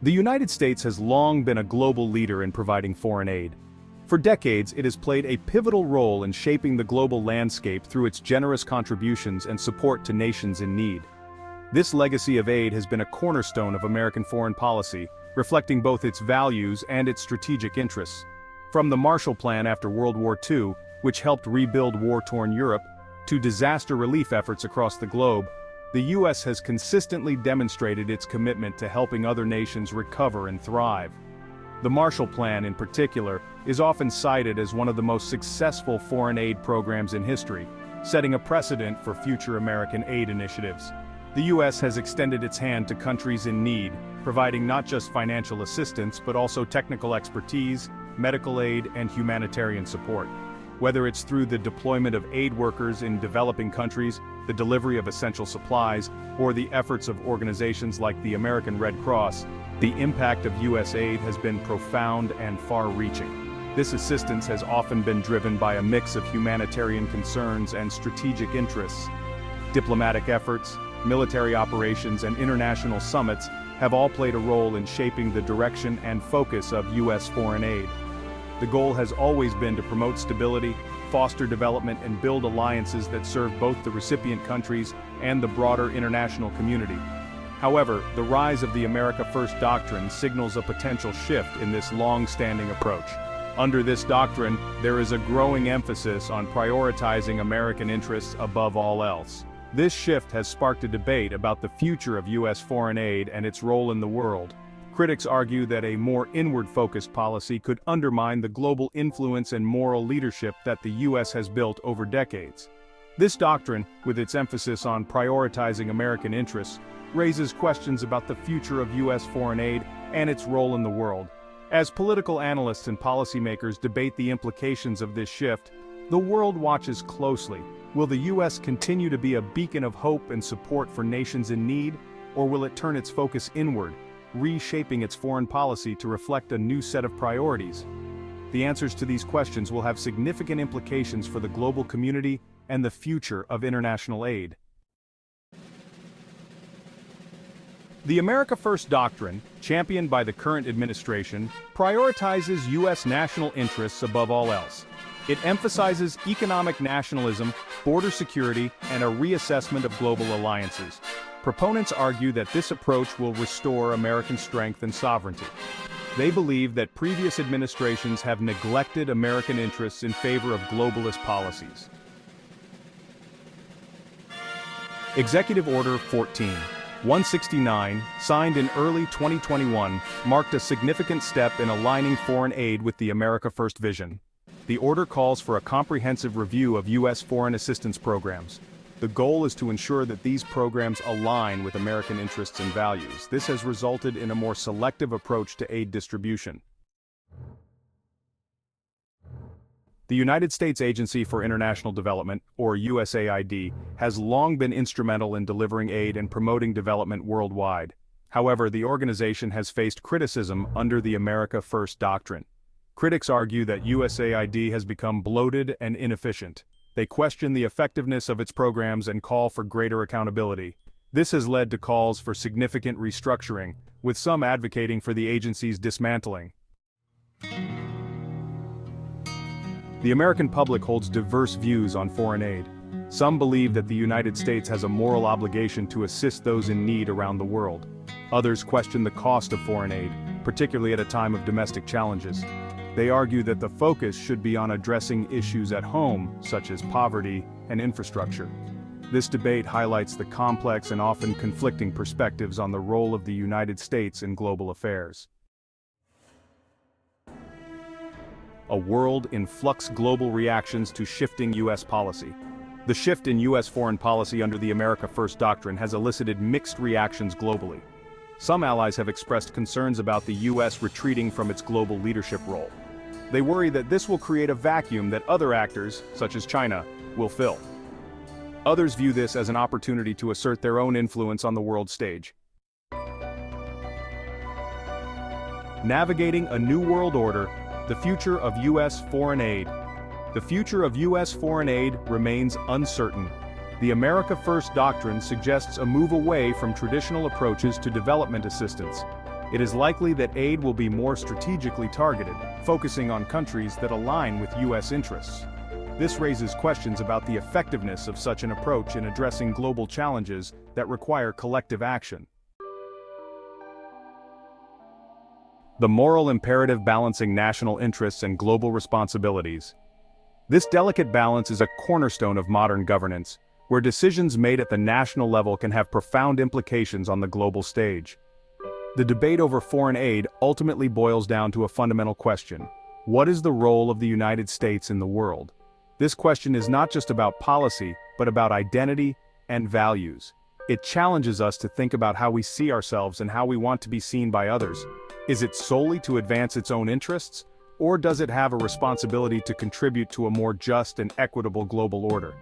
The United States has long been a global leader in providing foreign aid. For decades, it has played a pivotal role in shaping the global landscape through its generous contributions and support to nations in need. This legacy of aid has been a cornerstone of American foreign policy, reflecting both its values and its strategic interests. From the Marshall Plan after World War II, which helped rebuild war-torn Europe, to disaster relief efforts across the globe, the U.S. has consistently demonstrated its commitment to helping other nations recover and thrive. The Marshall Plan, in particular, is often cited as one of the most successful foreign aid programs in history, setting a precedent for future American aid initiatives. The U.S. has extended its hand to countries in need, providing not just financial assistance but also technical expertise, medical aid, and humanitarian support. Whether it's through the deployment of aid workers in developing countries, the delivery of essential supplies, or the efforts of organizations like the American Red Cross, the impact of U.S. aid has been profound and far-reaching. This assistance has often been driven by a mix of humanitarian concerns and strategic interests. Diplomatic efforts, military operations, and international summits have all played a role in shaping the direction and focus of U.S. foreign aid. The goal has always been to promote stability, foster development, and build alliances that serve both the recipient countries and the broader international community. However, the rise of the America First doctrine signals a potential shift in this long-standing approach. Under this doctrine, there is a growing emphasis on prioritizing American interests above all else. This shift has sparked a debate about the future of U.S. foreign aid and its role in the world. Critics argue that a more inward-focused policy could undermine the global influence and moral leadership that the U.S. has built over decades. This doctrine, with its emphasis on prioritizing American interests, raises questions about the future of U.S. foreign aid and its role in the world. As political analysts and policymakers debate the implications of this shift, the world watches closely. Will the U.S. continue to be a beacon of hope and support for nations in need, or will it turn its focus inward, reshaping its foreign policy to reflect a new set of priorities? The answers to these questions will have significant implications for the global community and the future of international aid. The America First doctrine, championed by the current administration, prioritizes U.S. national interests above all else. It emphasizes economic nationalism, border security, and a reassessment of global alliances. Proponents argue that this approach will restore American strength and sovereignty. They believe that previous administrations have neglected American interests in favor of globalist policies. Executive Order 14-169, signed in early 2021, marked a significant step in aligning foreign aid with the America First vision. The order calls for a comprehensive review of U.S. foreign assistance programs. The goal is to ensure that these programs align with American interests and values. This has resulted in a more selective approach to aid distribution. The United States Agency for International Development, or USAID, has long been instrumental in delivering aid and promoting development worldwide. However, the organization has faced criticism under the America First doctrine. Critics argue that USAID has become bloated and inefficient. They question the effectiveness of its programs and call for greater accountability. This has led to calls for significant restructuring, with some advocating for the agency's dismantling. The American public holds diverse views on foreign aid. Some believe that the United States has a moral obligation to assist those in need around the world. Others question the cost of foreign aid, particularly at a time of domestic challenges. They argue that the focus should be on addressing issues at home, such as poverty and infrastructure. This debate highlights the complex and often conflicting perspectives on the role of the United States in global affairs. A world in flux: global reactions to shifting U.S. policy. The shift in U.S. foreign policy under the America First doctrine has elicited mixed reactions globally. Some allies have expressed concerns about the U.S. retreating from its global leadership role. They worry that this will create a vacuum that other actors, such as China, will fill. Others view this as an opportunity to assert their own influence on the world stage. Navigating a new world order: the future of U.S. foreign aid. The future of U.S. foreign aid remains uncertain. The America First doctrine suggests a move away from traditional approaches to development assistance. it is likely that aid will be more strategically targeted, focusing on countries that align with U.S. interests. This raises questions about the effectiveness of such an approach in addressing global challenges that require collective action. The moral imperative balancing national interests and global responsibilities. This delicate balance is a cornerstone of modern governance, where decisions made at the national level can have profound implications on the global stage. The debate over foreign aid ultimately boils down to a fundamental question: what is the role of the United States in the world? This question is not just about policy, but about identity and values. It challenges us to think about how we see ourselves and how we want to be seen by others. Is it solely to advance its own interests, or does it have a responsibility to contribute to a more just and equitable global order?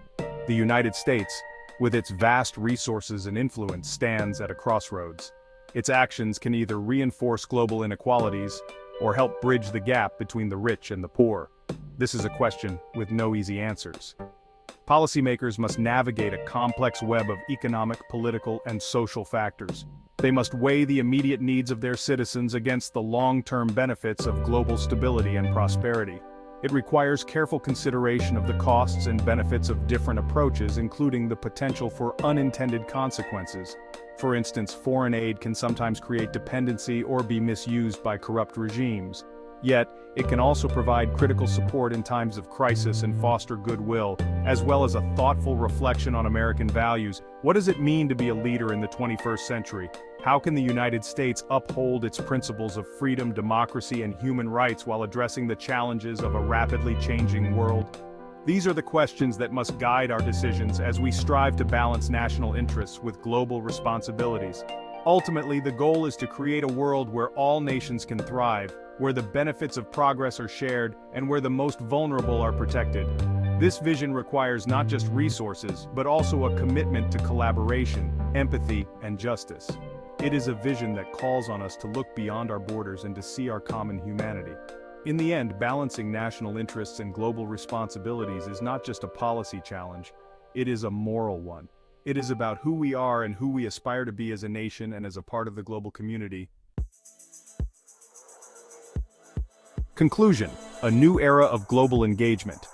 The United States, with its vast resources and influence, stands at a crossroads. Its actions can either reinforce global inequalities or help bridge the gap between the rich and the poor. This is a question with no easy answers. Policymakers must navigate a complex web of economic, political, and social factors. They must weigh the immediate needs of their citizens against the long-term benefits of global stability and prosperity. It requires careful consideration of the costs and benefits of different approaches, including the potential for unintended consequences. For instance, foreign aid can sometimes create dependency or be misused by corrupt regimes. Yet, it can also provide critical support in times of crisis and foster goodwill, as well as a thoughtful reflection on American values. What does it mean to be a leader in the 21st century? How can the United States uphold its principles of freedom, democracy, and human rights while addressing the challenges of a rapidly changing world? These are the questions that must guide our decisions as we strive to balance national interests with global responsibilities. Ultimately, the goal is to create a world where all nations can thrive, where the benefits of progress are shared, and where the most vulnerable are protected. This vision requires not just resources, but also a commitment to collaboration, empathy, and justice. It is a vision that calls on us to look beyond our borders and to see our common humanity. In the end, balancing national interests and global responsibilities is not just a policy challenge, it is a moral one. It is about who we are and who we aspire to be as a nation and as a part of the global community. Conclusion: a new era of global engagement.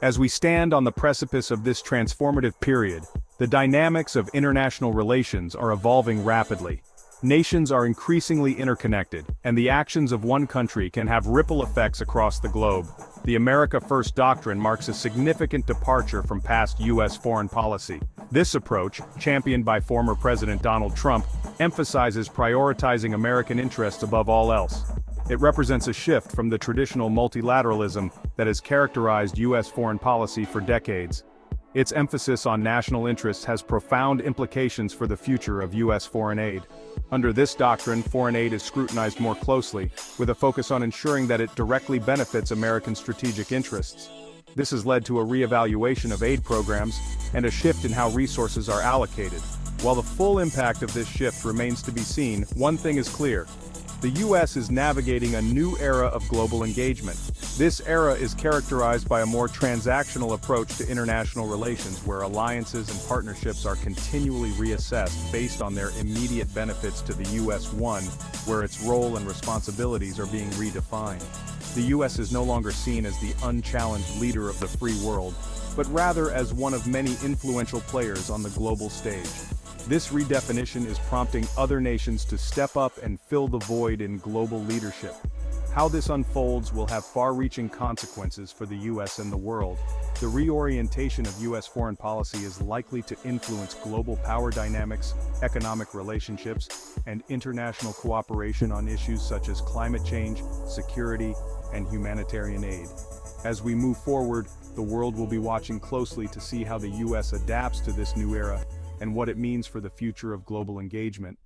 As we stand on the precipice of this transformative period, the dynamics of international relations are evolving rapidly. Nations are increasingly interconnected, and the actions of one country can have ripple effects across the globe. The America First Doctrine marks a significant departure from past U.S. foreign policy. This approach, championed by former President Donald Trump, emphasizes prioritizing American interests above all else. It represents a shift from the traditional multilateralism that has characterized U.S. foreign policy for decades. Its emphasis on national interests has profound implications for the future of U.S. foreign aid. Under this doctrine, foreign aid is scrutinized more closely, with a focus on ensuring that it directly benefits American strategic interests. This has led to a reevaluation of aid programs and a shift in how resources are allocated. While the full impact of this shift remains to be seen, one thing is clear: the U.S. is navigating a new era of global engagement. This era is characterized by a more transactional approach to international relations, where alliances and partnerships are continually reassessed based on their immediate benefits to the U.S. One, where its role and responsibilities are being redefined. The U.S. is no longer seen as the unchallenged leader of the free world, but rather as one of many influential players on the global stage. This redefinition is prompting other nations to step up and fill the void in global leadership. How this unfolds will have far-reaching consequences for the U.S. and the world. The reorientation of U.S. foreign policy is likely to influence global power dynamics, economic relationships, and international cooperation on issues such as climate change, security, and humanitarian aid. As we move forward, the world will be watching closely to see how the U.S. adapts to this new era and what it means for the future of global engagement.